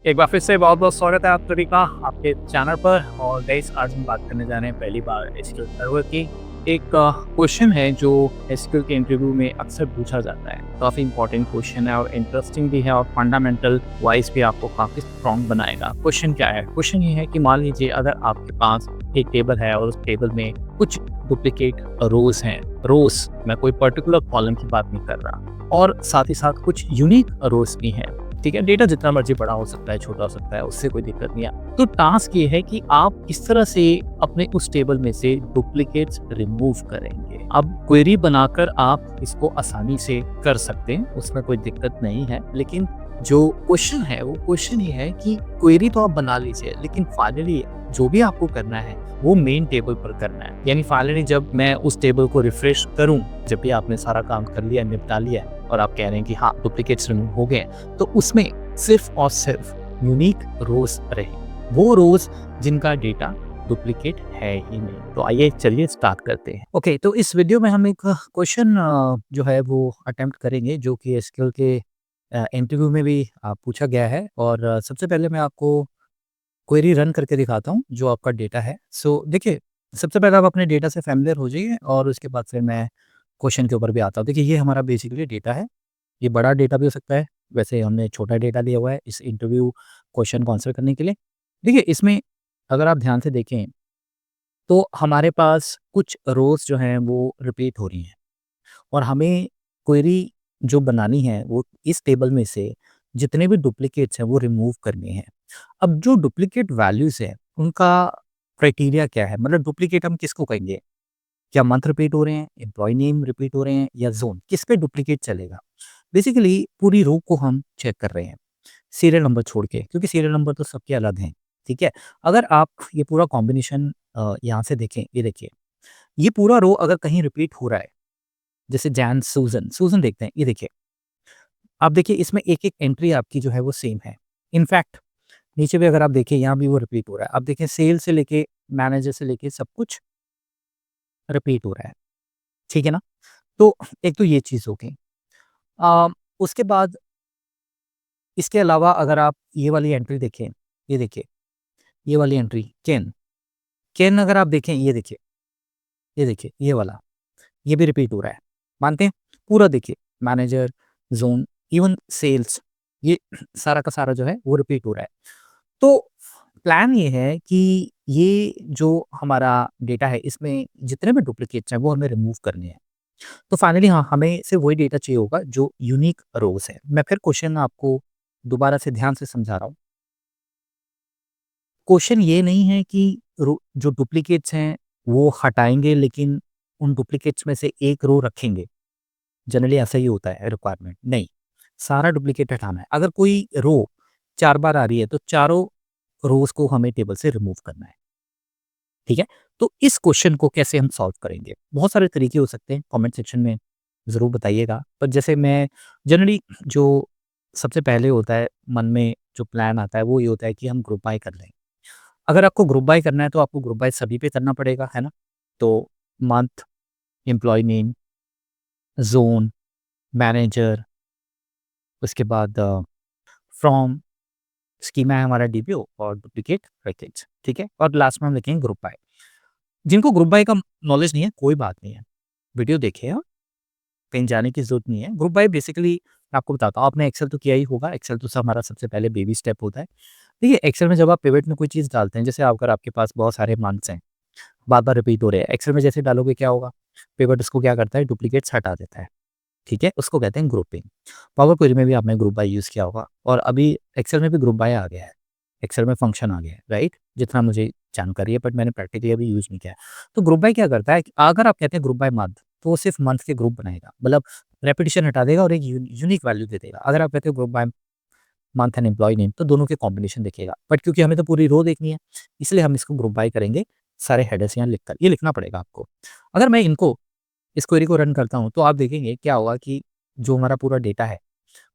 एक बार फिर से बहुत-बहुत स्वागत है आप सभी का आपके चैनल पर। और गाइस आज हम बात करने जा रहे हैं पहली बार एसक्यूएल सर्वर की। एक क्वेश्चन है जो एसक्यूएल के इंटरव्यू में अक्सर पूछा जाता है। काफ़ी इंपॉर्टेंट क्वेश्चन है और इंटरेस्टिंग भी है और फंडामेंटल वाइज भी आपको काफ़ी स्ट्रॉन्ग बनाएगा। क्वेश्चन क्या है? क्वेश्चन ये है कि मान लीजिए अगर आपके पास एक टेबल है और उस टेबल में कुछ डुप्लीकेट रोज़ हैं। रोज़, मैं कोई पर्टिकुलर कॉलम की बात नहीं कर रहा, और साथ ही साथ कुछ यूनिक रोज़ भी हैं। ठीक है, डेटा जितना मर्जी बड़ा हो सकता है, छोटा हो सकता है, उससे कोई दिक्कत नहीं है। तो टास्क ये है कि आप किस तरह से अपने उस टेबल में से डुप्लीकेट्स रिमूव करेंगे। अब क्वेरी बनाकर आप इसको आसानी से कर सकते हैं, उसमें कोई दिक्कत नहीं है। लेकिन जो क्वेश्चन है वो क्वेश्चन ये है कि क्वेरी तो आप बना लीजिए, लेकिन फाइनली जो भी आपको करना है वो मेन टेबल पर करना है। यानी फाइनली जब मैं उस टेबल को रिफ्रेश करूं, जब भी आपने सारा काम कर लिया, निपटा लिया और आप कह रहे हैं कि हाँ डुप्लीकेट्स रिमूव हो गए, तो उसमें सिर्फ और सिर्फ यूनिक रोज रहे, वो रोज जिनका डेटा डुप्लीकेट है ही नहीं। तो आइए चलिए स्टार्ट करते हैं। ओके, तो इस वीडियो में हम एक क्वेश्चन जो है वो अटेम्प्ट करेंगे, जो कि एसक्यूएल के इंटरव्यू में भी पूछा गया है। और सबसे पहले मैं आपको क्वेरी रन करके दिखाता हूँ जो आपका डेटा है। सो देखिए, सबसे पहले आप अपने डेटा से फैमिलियर हो जाइए और उसके बाद फिर मैं क्वेश्चन के ऊपर भी आता हूँ। देखिए, ये हमारा बेसिकली डेटा है। ये बड़ा डेटा भी हो सकता है, वैसे हमने छोटा डेटा लिया हुआ है इस इंटरव्यू क्वेश्चन को आंसर करने के लिए। देखिए, इसमें अगर आप ध्यान से देखें तो हमारे पास कुछ रोज़ जो हैं वो रिपीट हो रही हैं, और हमें क्वेरी जो बनानी है वो इस टेबल में से जितने भी डुप्लीकेट्स हैं वो रिमूव करने हैं। अब जो डुप्लीकेट वैल्यूज़ हैं उनका क्राइटेरिया क्या है? मतलब डुप्लीकेट हम किसको कहेंगे? क्या मंथ रिपीट हो रहे हैं, एम्प्लॉयी नेम रिपीट हो रहे हैं, या ज़ोन? किस पे डुप्लीकेट चलेगा? बेसिकली पूरी रो को हम चेक कर रहे हैं, सीरियल नंबर छोड़ के, क्योंकि सीरियल नंबर तो सबके अलग हैं, ठीक है? अगर आप ये पूरा कॉम्बिनेशन यहाँ से देखें, ये देखिए, ये पूरा रो अगर कहीं रिपीट हो रहा है, जैसे जैन, सूज़न, सूज़न देखते हैं, ये देखिए। आप देखिए, इसमें एक-एक एंट्री आपकी जो है वो सेम है। इनफैक्ट नीचे भी अगर आप देखिए, यहाँ भी वो रिपीट हो रहा है। आप देखिए, सेल से लेके मैनेजर से लेके सब कुछ रिपीट हो रहा है, ठीक है ना? तो एक तो ये चीज़ हो गई। उसके बाद इसके अलावा अगर आप ये वाली एंट्री देखें, ये देखिए, ये वाली एंट्री केन, केन अगर आप देखें, ये देखिए, ये वाला, ये भी रिपीट हो रहा है। मानते हैं? पूरा देखिए, मैनेजर, ज़ोन, इवन सेल्स, ये सारा का सारा जो है वो रिपीट हो रहा है। तो प्लान ये है कि ये जो हमारा डेटा है, इसमें जितने भी डुप्लीकेट्स हैं वो हमें रिमूव करने हैं। तो फाइनली हाँ, हमें सिर्फ वही डेटा चाहिए होगा जो यूनिक रोज़ है। मैं फिर क्वेश्चन आपको दोबारा से ध्यान से समझा रहा हूँ। क्वेश्चन ये नहीं है कि जो डुप्लीकेट्स हैं वो हटाएँगे, लेकिन उन डुप्लीकेट्स में से एक रो रखेंगे। जनरली ऐसा ही होता है रिक्वायरमेंट, नहीं, सारा डुप्लीकेट हटाना है। अगर कोई रो 4 बार आ रही है तो चारों रोज़ को हमें टेबल से रिमूव करना है, ठीक है? तो इस क्वेश्चन को कैसे हम सॉल्व करेंगे? बहुत सारे तरीके हो सकते हैं, कमेंट सेक्शन में ज़रूर बताइएगा। पर जैसे मैं जनरली जो सबसे पहले होता है मन में जो प्लान आता है वो ये होता है कि हम ग्रुप बाय कर लें। अगर आपको ग्रुप बाय करना है तो आपको ग्रुप बाय सभी पे करना पड़ेगा, है ना? तो month, employee name, zone, manager, उसके बाद फ्रॉम, स्कीमा है हमारा डीपीओ, और डुप्लीकेट पैकेज, ठीक है? और लास्ट में हम लिखेंगे ग्रुप बाय। जिनको ग्रुप बाय का नॉलेज नहीं है, कोई बात नहीं है, वीडियो देखिए आप, कहीं जाने की ज़रूरत नहीं है। ग्रुप बाय बेसिकली मैं आपको बताता हूँ, आपने एक्सेल तो किया ही होगा, एक्सेल तो हमारा सबसे पहले बेबी स्टेप होता है। देखिए, एक्सेल में जब आप पिवट में कोई चीज़ डालते हैं, जैसे अगर आपके पास बहुत सारे मंथ्स हैं, बार-बार रिपीट हो रहे हैं, एक्सेल में जैसे डालोगे क्या होगा? पिवट उसको क्या करता है, डुप्लीकेट्स हटा देता है, ठीक है? उसको कहते हैं ग्रुपिंग। पावर क्वेरी में भी आपने ग्रुप बाय यूज़ किया होगा, और अभी एक्सेल में भी ग्रुप बाय आ गया है। एक्सेल में फंक्शन आ गया है, राइट? जितना मुझे जानकारी है, बट मैंने प्रैक्टिकली अभी यूज़ नहीं किया है। तो ग्रुप बाय क्या करता है कि अगर आप कहते हैं ग्रुप बाय मंथ, तो वो सिर्फ़ मंथ के ग्रुप बनाएगा। मतलब रेपिटिशन हटा देगा और एक यूनिक वैल्यू दे देगा। अगर आप कहते हो group by month and employee name, तो दोनों के कॉम्बिनेशन दिखेगा। बट क्योंकि हमें तो पूरी रो देखनी है, इसलिए हम इसको ग्रुप बाय करेंगे सारे हेडर्स यहाँ लिखकर। ये लिखना पड़ेगा आपको। अगर मैं इस क्वेरी को रन करता हूँ, तो आप देखेंगे क्या होगा कि जो हमारा पूरा डेटा है,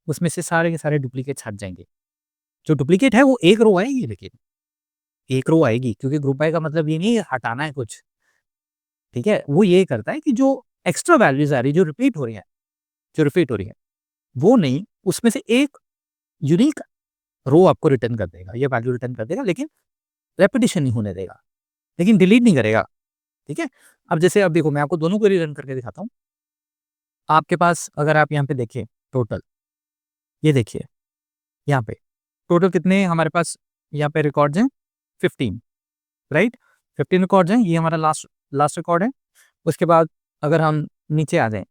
उसमें से सारे के सारे डुप्लीकेट्स हट जाएँगे। जो डुप्लीकेट है वो एक रो आएगी, लेकिन एक रो आएगी, क्योंकि ग्रुप बाय का मतलब ये नहीं है हटाना है कुछ, ठीक है? वो ये करता है कि जो एक्स्ट्रा वैल्यूज़ आ रही है, जो रिपीट हो रही है, वो नहीं, उसमें से एक यूनिक रो आपको रिटर्न कर देगा, ये वैल्यू रिटर्न कर देगा, लेकिन रेपिटिशन नहीं होने देगा, लेकिन डिलीट नहीं करेगा, ठीक है? अब जैसे अब देखो मैं आपको दोनों क्वेरी रन करके दिखाता हूँ। आपके पास अगर आप यहाँ पे देखें टोटल, ये देखिए यहाँ पे टोटल कितने हमारे पास यहाँ पे रिकॉर्ड्स हैं 15, राइट? 15 रिकॉर्ड्स हैं, ये हमारा लास्ट लास्ट रिकॉर्ड है। उसके बाद अगर हम नीचे आ जाएँ,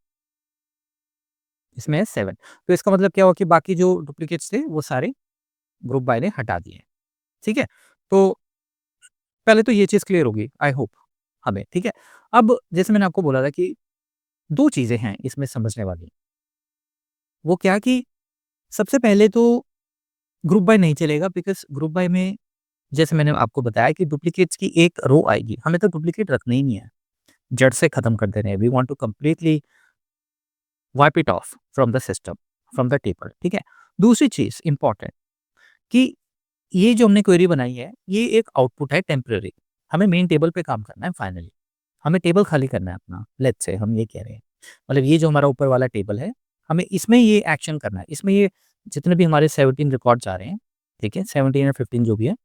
इसमें है 7, तो इसका मतलब क्या हुआ कि बाकी जो डुप्लीकेट्स थे वो सारे ग्रुप बाय ने हटा दिए, ठीक है? तो पहले तो ये चीज़ क्लियर होगी आई होप हमें, ठीक है? अब जैसे मैंने आपको बोला था कि 2 चीज़ें हैं इसमें समझने वाली। वो क्या कि सबसे पहले तो ग्रुप बाय नहीं चलेगा, बिकॉज़ ग्रुप बाय में जैसे मैंने आपको बताया कि डुप्लीकेट्स की एक रो आएगी, हमें तो डुप्लीकेट रखना ही नहीं है, जड़ से खत्म कर देने हैं। We want to completely wipe it off from the system, from the table, ठीक है? दूसरी चीज़ इम्पोर्टेंट कि ये जो हमने क्वेरी बनाई है, ये एक आउटपुट है टेम्परेरी। हमें मेन टेबल पे काम करना है फाइनली। हमें टेबल खाली करना है अपना, लेट्स से हम ये कह रहे हैं। मतलब ये जो हमारा ऊपर वाला टेबल है, हमें इसमें ये एक्शन करना है। इसमें ये जितने भी हमारे 17 रिकॉर्ड्स आ रहे हैं, ठीक है? 17 या 15 जो भी है,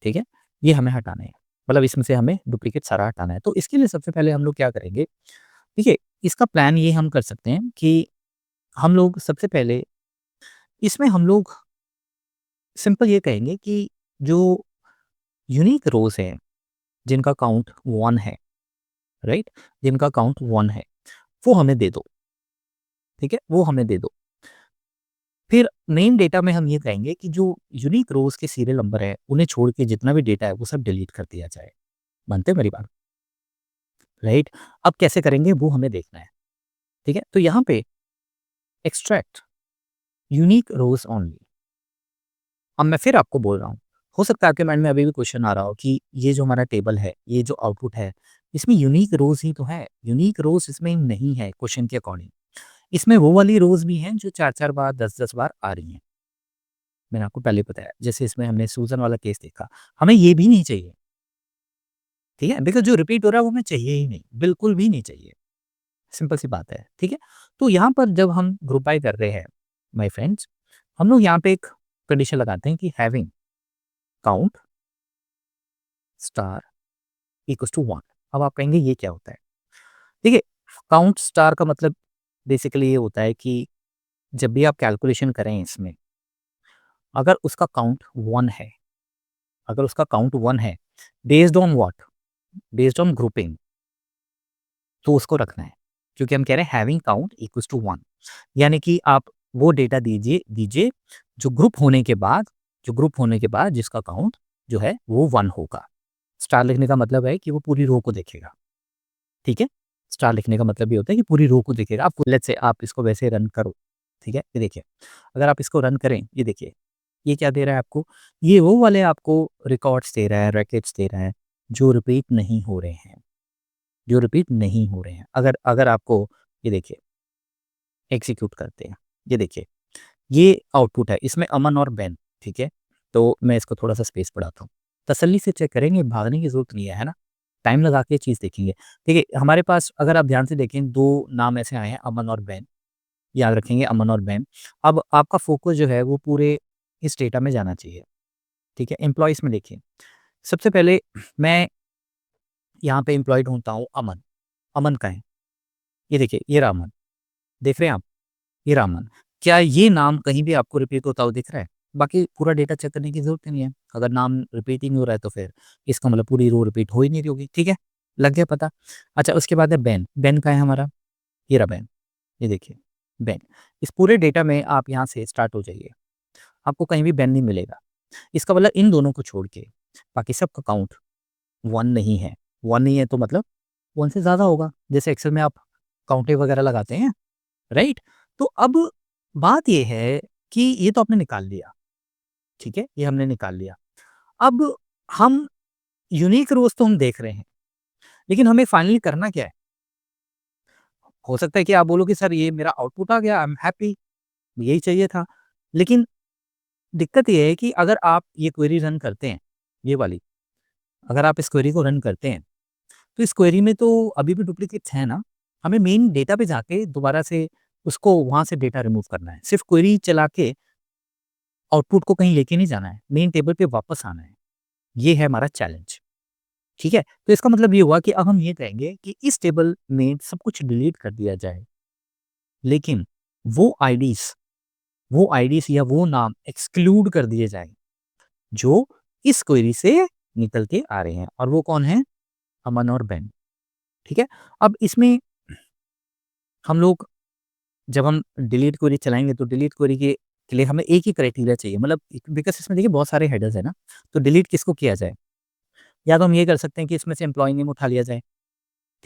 ठीक है? ये हमें हटाने हैं। मतलब इसमें से हमें डुप्लीकेट सारा हटाना है। तो इसके लिए सबसे पहले हम लोग क्या करेंगे, देखिए इसका प्लान ये हम कर सकते हैं कि हम लोग सबसे पहले इसमें हम लोग सिंपल ये कहेंगे कि जो यूनिक रोज़ हैं, जिनका काउंट 1 है, राइट? जिनका काउंट 1 है, वो हमें दे दो, ठीक है? वो हमें दे दो। फिर मेन डेटा में हम ये कहेंगे कि जो यूनिक रोज़ के सीरियल नंबर है, उन्हें छोड़ के जितना भी डेटा है, वो सब डिलीट कर दिया जाए। मानते हैं मेरी बात? राइट? अब कैसे करेंगे वो हमें देखना है, ठीक है? तो यहाँ पे एक्सट्रैक्ट यूनिक रोज़ ओनली। अब मैं फिर आपको बोल रहा हूँ, हो सकता है आपके माइंड में अभी भी क्वेश्चन आ रहा हो कि ये जो हमारा टेबल है, ये जो आउटपुट है, इसमें यूनिक रोज़ ही तो है। यूनिक रोज़ इसमें नहीं है क्वेश्चन के अकॉर्डिंग। इसमें वो वाली रोज़ भी हैं जो 4-4 बार, 10-10 बार आ रही हैं। मैंने आपको पहले बताया, जैसे इसमें हमने सूज़न वाला केस देखा। हमें ये भी नहीं चाहिए, ठीक है? बिकॉज़ जो रिपीट हो रहा है वो हमें चाहिए ही नहीं, बिल्कुल भी नहीं चाहिए। सिंपल सी बात है, ठीक है? तो यहाँ पर जब हम ग्रुप बाय कर रहे हैं माय फ्रेंड्स, हम लोग यहाँ पे एक कंडीशन लगाते हैं कि having count star equals to 1। अब आप कहेंगे ये क्या होता है? देखिए, काउंट स्टार का मतलब बेसिकली ये होता है कि जब भी आप कैलकुलेशन करें इसमें, अगर उसका काउंट 1 है, अगर उसका काउंट 1 है, based on what? Based on grouping, तो उसको रखना है। क्योंकि हम कह रहे हैं हैविंग काउंट इक्वल्स टू 1, यानी कि आप वो डेटा दीजिए दीजिए जो ग्रुप होने के बाद, जिसका काउंट जो है वो 1 होगा। स्टार लिखने का मतलब है कि वो पूरी रो को देखेगा, ठीक है? स्टार लिखने का मतलब ये होता है कि पूरी रो को देखेगा। आप लेट्स से आप इसको वैसे रन करो, ठीक है? ये देखिए, अगर आप इसको रन करें, ये देखिए, ये क्या दे रहा है आपको? ये वो वाले आपको रिकॉर्ड्स दे रहा है, रैकेट्स दे रहा है, जो रिपीट नहीं हो रहे हैं, जो रिपीट नहीं हो रहे हैं। अगर अगर आपको ये देखिए, एग्ज़ीक्यूट करते हैं, ये देखिए, ये आउटपुट है, इसमें अमन और बेन, ठीक है? तो मैं इसको थोड़ा-सा स्पेस बढ़ाता हूँ। तसल्ली से चेक करेंगे, भागने की ज़रूरत नहीं है, है ना? टाइम लगा के चीज़ देखेंगे। देखिए, हमारे पास अगर आप ध्यान से देखें 2 नाम ऐसे आए हैं, अमन और बेन, याद रखेंगे अमन और बेन। अब आपका फ़ोकस जो है वो पूरे इस डेटा में जाना चाहिए, ठीक है? एम्प्लॉइज़ में देखिए, सबसे पहले मैं यहाँ पे एम्प्लॉयी ढूँढता हूँ अमन, अमन कहाँ है? ये देखिए, ये रहा अमन, देख रहे हैं आप? ये रहा अमन। क्या ये नाम कहीं भी आपको रिपीट होता हुआ दिख रहा है? बाकी पूरा डेटा चेक करने की ज़रूरत ही नहीं है। अगर नाम रिपीट ही नहीं हो रहा है तो फिर इसका मतलब पूरी रो रिपीट हो ही नहीं रही होगी, ठीक है? लग गया पता? अच्छा, उसके बाद है बेन, बेन कहाँ है हमारा? ये रहा बेन, ये देखिए बेन। इस पूरे डेटा में आप यहाँ से स्टार्ट हो जाइए, आपको कहीं भी बेन नहीं मिलेगा। इसका मतलब इन दोनों को छोड़ के बाकी सबका काउंट 1 नहीं है। 1 नहीं है तो मतलब 1 से ज़्यादा होगा। जैसे एक्सेल में आप काउंटें वगैरह लगाते हैं, राइट? तो अब बात ये है कि ये तो आपने निकाल लिया, ठीक है? ये हमने निकाल लिया। अब हम यूनिक रोज़ तो हम देख रहे हैं, लेकिन हमें फाइनली करना क्या है? हो सकता है कि आप बोलो कि सर ये मेरा आउटपुट आ गया, आई एम हैप्पी, यही चाहिए था। लेकिन दिक्कत ये है कि अगर आप ये क्वेरी रन करते हैं, ये वाली, अगर आप इस क्वेरी को रन करते हैं, तो इस क्वेरी में तो अभी भी डुप्लीकेट्स हैं ना? हमें मेन डेटा पे जाके दोबारा से उसको वहाँ से डेटा रिमूव करना है। सिर्फ़ क्वेरी चला के आउटपुट को कहीं लेके नहीं जाना है, मेन टेबल पे वापस आना है। ये है हमारा चैलेंज, ठीक है? तो इसका मतलब ये हुआ कि अब हम ये कहेंगे कि इस टेबल में सब कुछ डिलीट कर दिया जाए, लेकिन वो आईडीज़ वो आईडीज़ या वो नाम एक्सक्लूड कर दिए जाएँ, जो इस क्वेरी से निकल के आ रहे हैं और वो कौन है? अमन और बेन, ठीक है? अब इसमें हम लोग जब हम डिलीट क्वेरी चलाएँगे तो डिलीट क्वेरी के लिए हमें एक ही क्राइटेरिया चाहिए, मतलब बिकॉज़ इसमें देखिए बहुत सारे हेडर्स हैं ना, तो डिलीट किसको किया जाए? या तो हम ये कर सकते हैं कि इसमें से एम्प्लॉयी नेम उठा लिया जाए,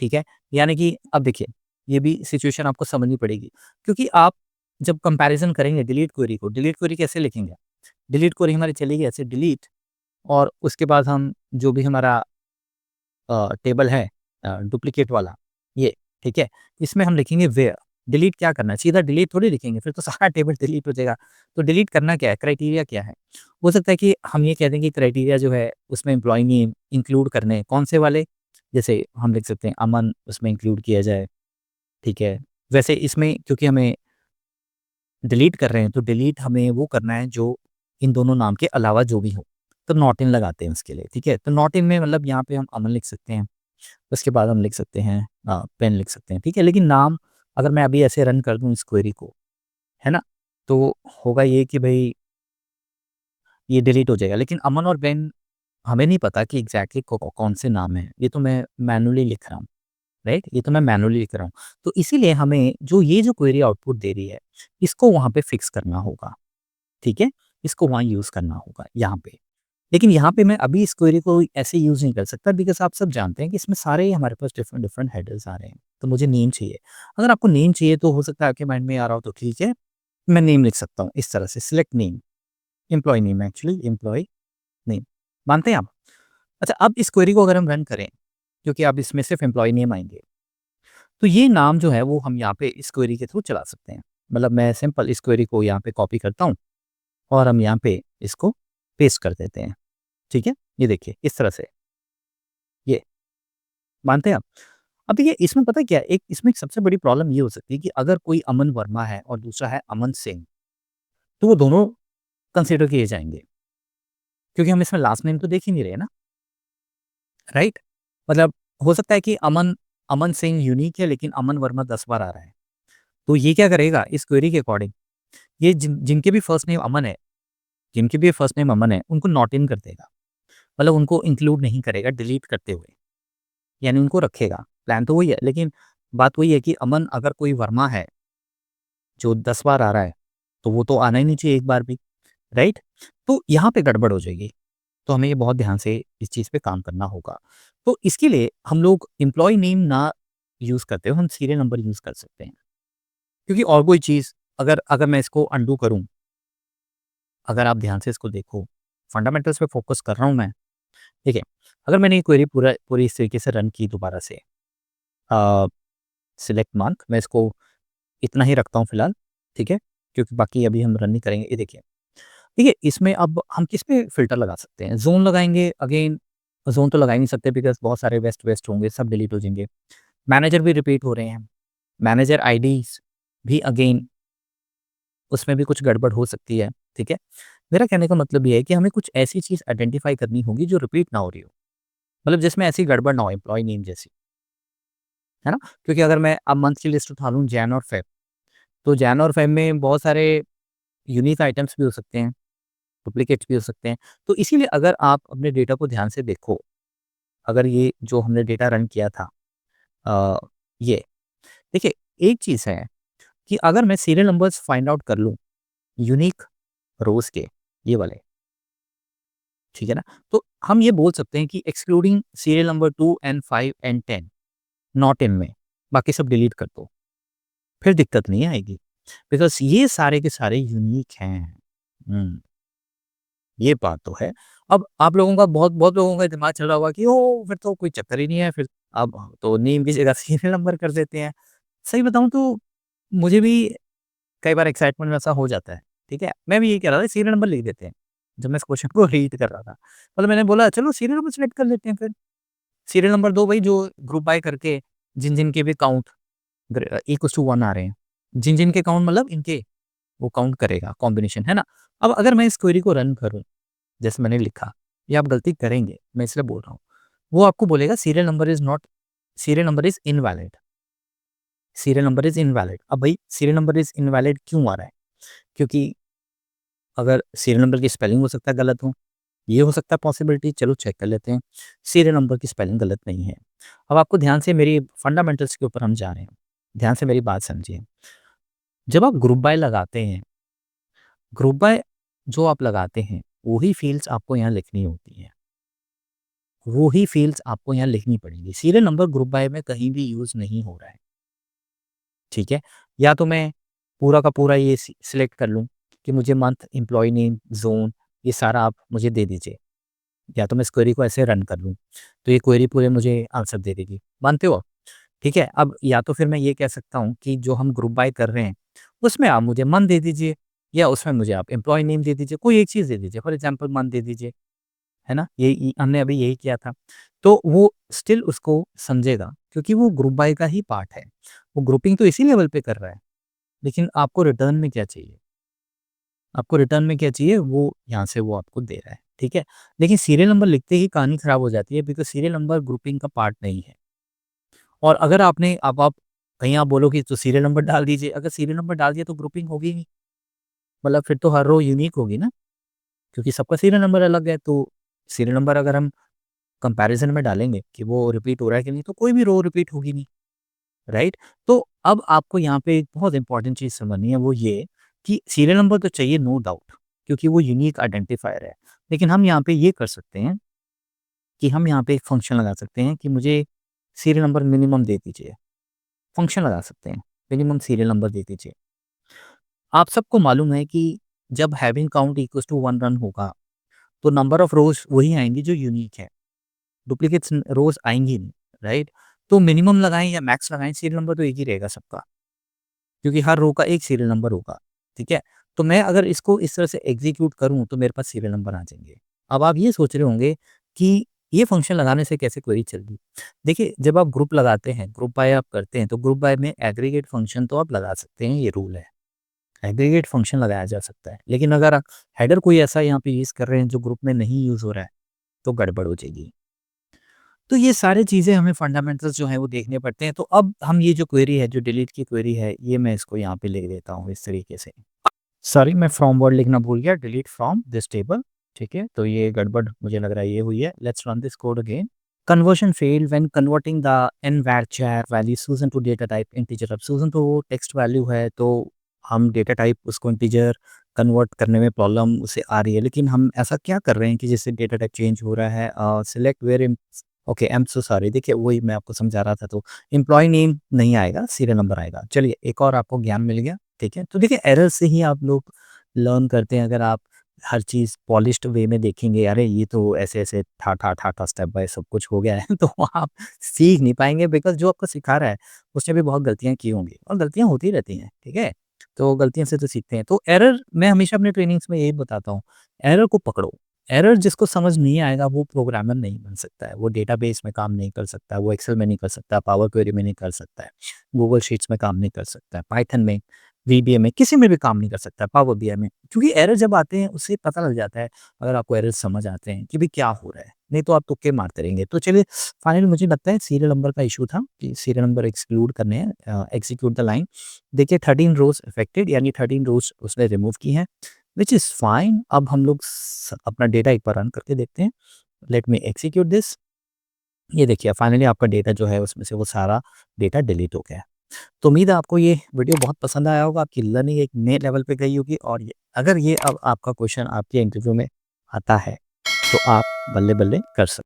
ठीक है? यानी कि अब देखिए, ये भी सिचुएशन आपको समझनी पड़ेगी, क्योंकि आप जब कंपैरिज़न करेंगे डिलीट क्वेरी कैसे लिखेंगे? डिलीट क्वेरी हमारी चलेगी ऐसे, डिलीट और उसके बाद हम जो भी हमारा टेबल है डुप्लीकेट वाला, ये, ठीक है? इसमें हम लिखेंगे वेयर, डिलीट क्या करना है? सीधा डिलीट थोड़ी लिखेंगे, फिर तो सारा टेबल डिलीट हो जाएगा। तो डिलीट करना क्या है? क्राइटेरिया क्या है? हो सकता है कि हम ये कह दें कि क्राइटेरिया जो है उसमें एम्प्लॉयी नेम इंक्लूड करने हैं, कौन से वाले? जैसे हम लिख सकते हैं अमन उसमें इंक्लूड किया जाए, ठीक है? वैसे इसमें क्योंकि हमें डिलीट कर रहे हैं, तो डिलीट हमें वो करना है जो इन दोनों नाम के अलावा जो भी हो, तो नॉट इन लगाते हैं उसके लिए, ठीक है? तो नॉट इन में मतलब यहाँ पे हम अमन लिख सकते हैं, उसके बाद हम लिख सकते हैं पेन लिख सकते हैं, ठीक है? लेकिन नाम अगर मैं अभी ऐसे रन कर दूँ इस क्वेरी को, है ना? तो होगा ये कि भई ये डिलीट हो जाएगा, लेकिन अमन और बेन हमें नहीं पता कि एग्ज़ैक्टली कौन से नाम हैं, ये तो मैं मैनुअली लिख रहा हूँ, राइट? ये तो मैं मैनुअली लिख रहा हूँ। तो इसीलिए हमें जो क्वेरी आउटपुट दे रही है, इसको वहाँ पे फिक्स करना होगा, ठीक है? इसको वहाँ यूज़ करना होगा, यहाँ पे। लेकिन यहाँ पे मैं अभी इस क्वेरी को ऐसे यूज़ नहीं कर सकता बिकॉज़ आप सब जानते हैं कि इसमें सारे हमारे पास डिफरेंट डिफरेंट हेडर्स आ रहे हैं, तो मुझे नेम चाहिए। अगर आपको नेम चाहिए तो हो सकता है आपके माइंड में आ रहा हो तो ठीक है, मैं नेम लिख सकता हूँ इस तरह से select name, employee name actually employee name, मानते हैं आप? अच्छा अब इस क्वेरी को अगर हम रन करें, क्योंकि अब इसमें सिर्फ एम्प्लॉयी नेम आएँगे, तो ये नाम जो है वो हम यहाँ पे इस क्वेरी के थ्रू चला सकते हैं। मतलब मैं सिंपल इस क्वेरी को यहाँ पे कॉपी करता हूँ और हम यहाँ पे इसको पेस्ट कर देते हैं, ठीक है? ये देखिए इस तरह से, ये मानते हैं आप? अब देखिए इसमें पता है क्या है? एक इसमें एक सबसे बड़ी प्रॉब्लम ये हो सकती है कि अगर कोई अमन वर्मा है और दूसरा है अमन सिंह, तो वो दोनों कंसिडर किए जाएँगे, क्योंकि हम इसमें लास्ट नेम तो देख ही नहीं रहे ना, राइट? मतलब हो सकता है कि अमन अमन सिंह यूनिक है लेकिन अमन वर्मा 10 बार आ रहा है। तो ये क्या करेगा इस क्वेरी के अकॉर्डिंग, ये जिनके भी फर्स्ट नेम अमन है, उनको नॉट इन कर देगा। मतलब उनको इंक्लूड नहीं करेगा डिलीट करते हुए, यानी उनको रखेगा। प्लान तो वही है, लेकिन बात वही है कि अमन अगर कोई वर्मा है, जो 10 बार आ रहा है, तो वो तो आना ही नहीं चाहिए एक बार भी, राइट? तो यहाँ पे गड़बड़ हो जाएगी। तो हमें ये बहुत ध्यान से इस चीज़ पे काम करना होगा। तो इसके लिए हम लोग एम्प्लॉयी नेम ना यूज़ करते हुए हम सीरियल नंबर यूज़ कर सकते हैं। क्योंकि और कोई चीज़ अगर अगर मैं इसको अनडू करूँ, अगर आप ध्यान से इसको देखो, फंडामेंटल्स पे फ़ोकस कर रहा हूँ मैं, ठीक है? अगर मैंने ये क्वेरी पूरी इस तरीके से रन की दोबारा से अ, सिलेक्ट मार्क मैं इसको इतना ही रखता हूँ फिलहाल, ठीक है? क्योंकि बाकी अभी हम रन नहीं करेंगे। ये देखिए, देखिए इसमें अब हम किस पे फ़िल्टर लगा सकते हैं? ज़ोन लगाएँगे अगेन, ज़ोन तो लगा ही नहीं सकते बिकॉज़ बहुत सारे वेस्ट वेस्ट होंगे, सब डिलीट हो जाएँगे। मैनेजर भी रिपीट हो रहे हैं। मैनेजर आईडीज़ भी अगेन उसमें भी कुछ गड़बड़ हो सकती है, ठीक है? मेरा कहने का मतलब ये है कि हमें कुछ ऐसी चीज़ आइडेंटिफ़ाई करनी होगी जो रिपीट ना हो रही हो। मतलब जिसमें ऐसी गड़बड़ ना हो एम्प्लॉयी नेम जैसी, है ना? क्योंकि अगर मैं अब मंथ की लिस्ट उठा लूँ जैन और फ़ेब, तो जैन और फ़ेब में बहुत सारे यूनिक आइटम्स भी हो सकते हैं, डुप्लीकेट्स भी हो सकते हैं। तो इसीलिए अगर आप अपने डेटा को ध्यान से देखो, अगर ये जो हमने डेटा रन किया था अ, ये देखिए एक चीज़ है कि अगर मैं सीरियल नंबर्स फाइंड आउट कर लूँ यूनिक रोज़ के, ये वाले, ठीक है ना? तो हम ये बोल सकते हैं कि excluding serial number 2 and 5 and 10 not in में, बाकी सब डिलीट कर दो, फिर दिक्कत नहीं आएगी। बिकॉज़ ये सारे के सारे यूनिक हैं। हुँ, ये बात तो है। अब आप लोगों का बहुत बहुत लोगों का दिमाग चल रहा होगा कि ओह! फिर तो कोई चक्कर ही नहीं है, फिर अब तो नेम की जगह सीरियल नंबर कर देते हैं। सही बताऊँ तो मुझे भी कई बार एक्साइटमेंट में ऐसा हो जाता है, ठीक है? मैं भी यही कह रहा था सीरियल नंबर लिख देते हैं, जब मैं इस क्वेश्चन को रीड कर रहा था। मतलब मैंने बोला चलो सीरियल नंबर सेलेक्ट कर लेते हैं फिर। सीरियल नंबर 2 वही जो ग्रुप बाय करके जिन-जिन के भी काउंट इक्वल्स टू 1 आ रहे हैं। जिन-जिन के काउंट मतलब इनके वो काउंट करेगा कॉम्बिनेशन, है ना? अब अगर मैं इस क्वेरी को रन करूँ, जैसे मैंने लिखा, ये आप गलती करेंगे, मैं इसलिए बोल रहा हूँ। वो आपको बोलेगा serial number is invalid, serial number is invalid. अब भई सीरियल नंबर इज़ इनवैलिड क्यों आ रहा है? क्योंकि अगर सीरियल नंबर की स्पेलिंग हो सकता है गलत हो, ये हो सकता है पॉसिबिलिटी, चलो चेक कर लेते हैं। सीरियल नंबर की स्पेलिंग गलत नहीं है। अब आपको ध्यान से मेरी फंडामेंटल्स के ऊपर हम जा रहे हैं। ध्यान से मेरी बात समझिए। जब आप ग्रुप बाय लगाते हैं, ग्रुप बाय जो आप लगाते हैं, वही फ़ील्ड्स आपको यहाँ लिखनी होती हैं। वो ही फ़ील्ड्स आपको यहाँ लिखनी पड़ेंगी। सीरियल नंबर ग्रुप बाय में कहीं भी यूज़ नहीं हो रहा है, ठीक है? या तो मैं पूरा का पूरा ये सिलेक्ट कर लूँ कि मुझे मंथ, एम्प्लॉयी नेम, ज़ोन ये सारा आप मुझे दे दीजिए। या तो मैं इस क्वेरी को ऐसे रन कर लूँ, तो ये क्वेरी पूरे मुझे आंसर दे देगी। मानते हो? ठीक है? अब या तो फिर मैं ये कह सकता हूँ कि जो हम ग्रुप बाय कर रहे हैं, उसमें आप मुझे मंथ दे दीजिए या उसमें मुझे आप एम्प्लॉयी नेम दे दीजिए, कोई एक चीज़ दे दीजिए। फॉर एग्ज़ाम्पल मंथ दे दीजिए, है ना? ये हमने अभी यही किया था। तो वो स्टिल उसको समझेगा क्योंकि वो ग्रुप बाय का ही पार्ट है। वो ग्रुपिंग तो इसी लेवल पे कर रहा है, लेकिन आपको रिटर्न में क्या चाहिए? आपको रिटर्न में क्या चाहिए? वो यहाँ से वो आपको दे रहा है, ठीक है? लेकिन सीरियल नंबर लिखते ही कहानी खराब हो जाती है बिकॉज़ सीरियल नंबर ग्रुपिंग का पार्ट नहीं है। और अगर आपने अब आप कहीं आप बोलोगे तो सीरियल नंबर डाल दीजिए, अगर सीरियल नंबर डाल दिया तो ग्रुपिंग होगी ही नहीं। मतलब फिर तो हर रो यूनिक होगी ना, क्योंकि सबका सीरियल नंबर अलग है, तो सीरियल नंबर अगर हम कंपैरिज़न में डालेंगे कि वो रिपीट हो रहा है कि नहीं, तो कोई भी रो रिपीट होगी नहीं, राइट? तो अब आपको यहाँ पे एक बहुत इंपॉर्टेंट चीज़ समझनी है, वो ये कि सीरियल नंबर तो चाहिए नो डाउट, क्योंकि वो यूनिक आइडेंटिफायर है। लेकिन हम यहाँ पे ये कर सकते हैं कि हम यहाँ पे एक फंक्शन लगा सकते हैं कि मुझे सीरियल नंबर मिनिमम दे दीजिए। फंक्शन लगा सकते हैं, मिनिमम सीरियल नंबर दे दीजिए। आप सबको मालूम है कि जब having count equals to 1 run होगा, तो नंबर ऑफ रोज़ वही आएँगी जो यूनिक है। डुप्लीकेट्स रोज़ आएँगी नहीं, राइट? तो मिनिमम लगाएँ या मैक्स लगाएँ, सीरियल नंबर तो एक ही रहेगा सबका, क्योंकि हर रो का एक सीरियल नंबर होगा, ठीक है? तो मैं अगर इसको इस तरह से एग्ज़ीक्यूट करूँ, तो मेरे पास सीरियल नंबर आ जाएँगे। अब आप ये सोच रहे होंगे कि ये फंक्शन लगाने से कैसे क्वेरी चलेगी? देखिए, जब आप ग्रुप लगाते हैं, ग्रुप बाय आप करते हैं, तो ग्रुप बाय में एग्रीगेट फंक्शन तो आप लगा सकते हैं, ये रूल है। एग्रीगेट फंक्शन लगाया जा सकता है। लेकिन अगर आप हेडर कोई ऐसा यहाँ पे यूज़ कर रहे हैं जो ग्रुप में नहीं यूज़ हो रहा है, तो गड़बड़ हो जाएगी। तो ये सारी चीज़ें हमें फंडामेंटल्स जो हैं वो देखने पड़ते हैं। तो अब हम ये जो क्वेरी है, जो डिलीट की क्वेरी है, ये मैं इसको यहाँ पे लिख देता हूँ इस तरीके से। सॉरी, मैं फ्रॉम वर्ड लिखना भूल गया, डिलीट फ्रॉम दिस टेबल, ठीक है? तो ये गड़बड़ मुझे लग रहा है ये हुई है। Let's run this code again. Conversion failed when converting the nvarchar value सूजन टू डेटा टाइप इंटीजर। अब सूजन तो टेक्स्ट वैल्यू है, तो हम डेटा टाइप उसको इंटीजर कन्वर्ट करने में प्रॉब्लम उसे आ रही है, लेकिन हम ऐसा क्या कर रहे हैं कि जिससे डेटा टाइप चेंज हो रहा है? Select where okay, I am so sorry. देखिए, वही मैं आपको समझा रहा था। तो एम्प्लॉयी नेम नहीं आएगा, सीरियल नंबर आएगा। चलिए, एक और आपको ज्ञान मिल गया, ठीक है? तो देखिए, एरर से ही आप लोग लर्न करते हैं। अगर आप हर चीज़ पॉलिश्ड वे में देखेंगे, अरे ये तो ऐसे-ऐसे ठा-ठा स्टेप बाय सब कुछ हो गया है, तो आप सीख नहीं पाएँगे बिकॉज़ जो आपको सिखा रहा है, उसने भी बहुत गलतियाँ की होंगी और गलतियाँ होती रहती हैं, ठीक है? तो गलतियों से तो सीखते हैं। तो एरर मैं हमेशा अपने ट्रेनिंग्स में यही बताता हूँ, एरर को पकड़ो। एरर जिसको समझ नहीं आएगा वो प्रोग्रामर नहीं बन सकता है, वो डेटाबेस में काम नहीं कर सकता, वो एक्सेल में नहीं कर सकता, पावर क्वेरी में नहीं कर सकता है, गूगल शीट्स में काम नहीं कर सकता है, पाइथन में, वीबीए में, किसी में भी काम नहीं कर सकता है, पावर बीआई में। क्योंकि एरर जब आते हैं उससे पता लग जाता है, अगर आपको एरर समझ आते हैं कि भई क्या हो रहा है, नहीं तो आप तुक्के मारते रहेंगे। तो चलिए, फाइनली मुझे लगता है सीरियल नंबर का इश्यू था कि सीरियल नंबर एक्सक्लूड करने हैं, एग्ज़ीक्यूट द लाइन। देखिए, 13 रोज़ अफेक्टेड, यानी 13 रोज़ उसने रिमूव की हैं, व्हिच इज़ फाइन। अब हम लोग अपना डेटा एक बार रन करके देखते हैं। Let me execute this. ये देखिए, फाइनली आपका डेटा जो है उसमें से वो सारा डेटा डिलीट हो गया है। तो उम्मीद है आपको ये वीडियो बहुत पसंद आया होगा, आपकी लर्निंग एक नए लेवल पे गई होगी और अगर ये अब आपका क्वेश्चन आपके इंटरव्यू में आता है, तो आप बल्ले-बल्ले कर सकते हैं।